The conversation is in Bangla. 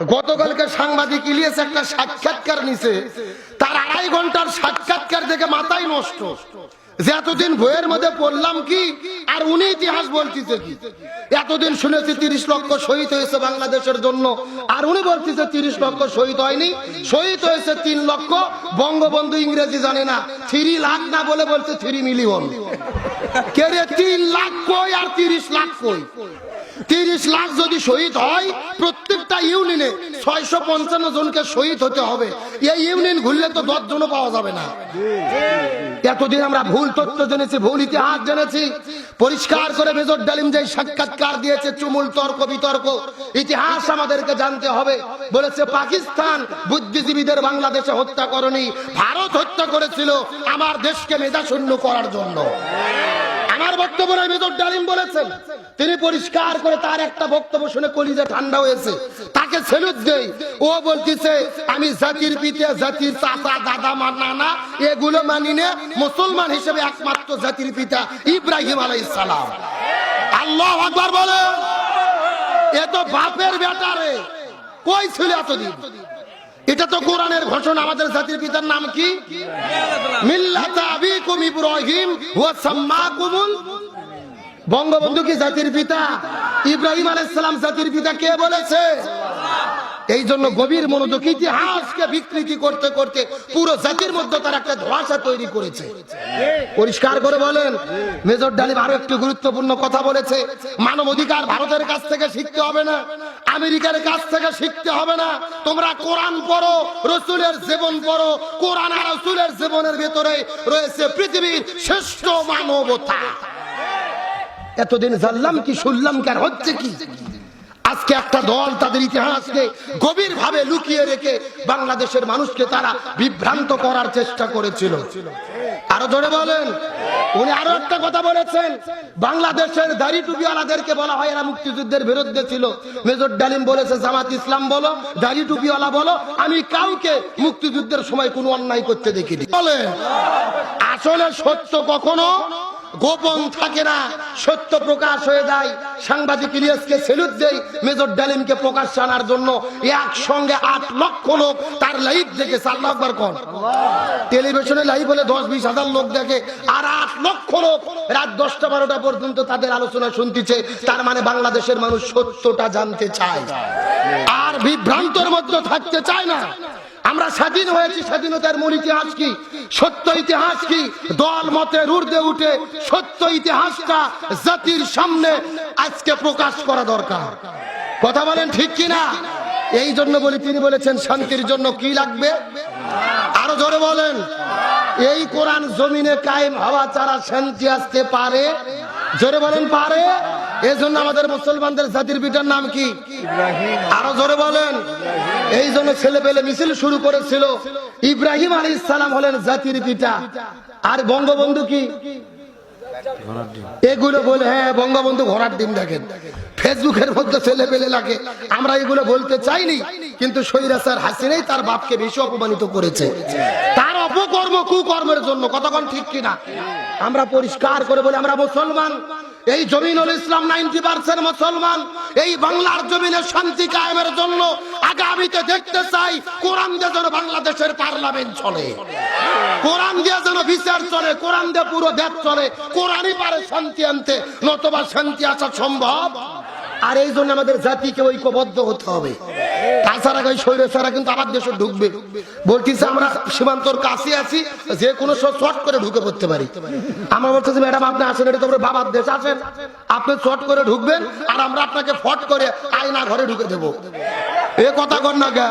গতকালকে সাংবাদিক ইলিয়াস একটা সাক্ষাৎকার নিছে, তার 2.5 ঘন্টার সাক্ষাৎকার দেখে মাথায় নষ্ট যে এতদিন বইয়ের মধ্যে পড়লাম কি আর উনি ইতিহাস বলতেছে কি। এতদিন শুনেছি 30 লক্ষ শহীদ হয়েছে বাংলাদেশের জন্য, আর উনি বলতেছে 30 লক্ষ শহীদ হয়নি, শহীদ হয়েছে 3 লক্ষ। বঙ্গবন্ধু ইংরেজি জানে না, 3 লাখ না বলে বলছে 3 মিলিয়ন। কে রে 3 লাখ কই আর 30 লাখ কই? 30 লাখ যদি শহীদ হয়, প্রত্যেকটা ইউনিয়নে 655 জনকে শহীদ হতে হবে। এই ইউনিয়ন ঘুরলে তো 10 জনও পাওয়া যাবে না। এতদিন আমরা ভুল তথ্য জেনেছি, ভুল ইতিহাস জেনেছি। পরিষ্কার করে মেজর ডালিম যে সাক্ষাৎকার দিয়েছে, চুমুল তর্ক বিতর্ক, ইতিহাস আমাদেরকে জানতে হবে। বলেছে পাকিস্তান বুদ্ধিজীবীদের বাংলাদেশে হত্যা করেনি, ভারত হত্যা করেছিল আমার দেশকে মেধাশূন্য করার জন্য। আমার বক্তব্য নয়, মেজর ডালিম বলেছেন। তিনি পরিষ্কার করে তার একটা বক্তব্য শুনে কলিজা ঠান্ডা হয়েছে, তাকে সেলুট দেই। ও বলতেছে আমি জাতির পিতা, জাতির চাচা, দাদা, নানা এগুলো মানি না, মুসলমান হিসেবে একমাত্র জাতির পিতা ইব্রাহিম আলাইহিস সালাম। আল্লাহু আকবার বলে। এ তো বাপের বেটা রে, কই ছিল এতদিন? এটা তো কোরআনের ঘোষণা। আমাদের জাতির পিতার নাম কি? মিল্লাতা আবিকুম ইব্রাহিম ওয়া সাম্মাকুমুল। বঙ্গবন্ধু কি জাতির পিতা? ইব্রাহিম আলাইহিস সালাম জাতির পিতা কে বলেছে? এই জন্য গভীর মনোযোগ, ইতিহাসকে বিকৃতি করতে করতে পুরো জাতির মধ্যে তার একটা ধোঁয়াশা তৈরি করেছে। পরিষ্কার করে বলেন। মেজর ডালিম আরো একটি গুরুত্বপূর্ণ কথা বলেছে, মানব অধিকার ভারতের কাছ থেকে শিখতে হবে না, আমেরিকার কাছ থেকে শিখতে হবে না। তোমরা কোরআন পড়ো, রসুলের জীবন পড়ো। কোরআন আর রসুলের জীবনের ভেতরে রয়েছে পৃথিবীর শ্রেষ্ঠ মানবতা। এতদিন জানলাম কি, শুনলাম কি, আর হচ্ছে কি? আজকে একটা দল তাদের ইতিহাসকে গভীর ভাবে লুকিয়ে রেখে বাংলাদেশের মানুষকে তারা বিভ্রান্ত করার চেষ্টা করেছিল। আরো জোরে বলেন। উনি আরো একটা কথা বলেছেন, বাংলাদেশের দাড়ি টুপিওয়ালাদেরকে বলা হয় এরা মুক্তিযুদ্ধের বিরুদ্ধে ছিল। মেজর ডালিম বলেছে জামাত ইসলাম বলো, দাড়ি টুপিওয়ালা বলো, আমি কাউকে মুক্তিযুদ্ধের সময় কোনো অন্যায় করতে দেখিনি। বলে আসলে সত্য কখনো গোপন থাকে না, সত্য প্রকাশ হয়ে যায়। সাংবাদিক ইলিয়াসকে সেলুট দেই, মেজর ডালিমকে প্রকাশ আনার জন্য একসঙ্গে 8 লক্ষ লোক তার লাইভ দেখেছে। আল্লাহু আকবার কোন। টেলিভিশনে লাইভ হলে 10-20 হাজার লোক দেখে, আর 8 লক্ষ লোক রাত 10টা-12টা পর্যন্ত তাদের আলোচনা শুনতেছে। তার মানে বাংলাদেশের মানুষ সত্যটা জানতে চায় আর বিভ্রান্তর মধ্যে থাকতে চায় না। আমরা স্বাধীন হয়েছি, স্বাধীনতার মূল ইতিহাস কি, সত্য ইতিহাস কি, দল মতের ঊর্ধ্বে উঠে সত্য ইতিহাসটা জাতির সামনে আজকে প্রকাশ করা দরকার। কথা বলেন ঠিক কিনা? এই জন্য বলি, তিনি বলেছেন শান্তির জন্য কি লাগবে? আরো জোরে বলেন। এই কোরআন জমিনে কায়েম হওয়া ছাড়া শান্তি আসতে পারে? জোরে বলেন পারে। এই জন্য আমাদের মুসলমানদের জাতির পিতার নাম কি? আরো জোরে বলেন। এই জন্য ছেলে পেলে মিছিল শুরু করেছিল। ইব্রাহিম আলাইহিস সালাম হলেন জাতির পিতা, আর বঙ্গবন্ধু কি? এগুলো বলে হ্যাঁ বঙ্গবন্ধু ঘোড়ার ডিম দেখেন, ফেসবুকের মধ্যে ছেলে পেলে লাগে। আমরা এগুলো বলতে চাইনি, কিন্তু স্বৈরাচার হাসিনাই তার বাপকে বেশি অপমানিত করেছে তার অপকর্ম কুকর্মের জন্য। কতক্ষণ ঠিক কিনা? আমরা পরিষ্কার করে বলি, আমরা মুসলমান। এই জমিনুল ইসলাম 90% মুসলমান। এই বাংলার জমিনে শান্তি কায়েমের জন্য আগামীতে দেখতে চাই কোরআন দিয়ে যেন বাংলাদেশের পার্লামেন্ট চলে, কোরআন দিয়ে যেন বিচার চলে, কোরআন দিয়ে পুরো দেশ চলে। কোরআনই পারে শান্তি আনতে, নতুবা শান্তি আসা সম্ভব। আর এই জন্য আমাদের জাতিকে ঐক্যবদ্ধ হতে হবে। তাছাড়া ওই স্বৈরাচাররা কিন্তু আমার দেশে ঢুকবে। বলতেছে আমরা সীমান্তর কাছে আছি, যে কোনো শর্ট করে ঢুকে পড়তে পারি। আমরা বলতেছি ম্যাডাম আপনি আসেন, এটা তো বাবার দেশ, আসেন আপনি শর্ট করে ঢুকবেন, আর আমরা আপনাকে ফট করে আয়না ঘরে ঢুকে দেবো। এ কথা কর না গা।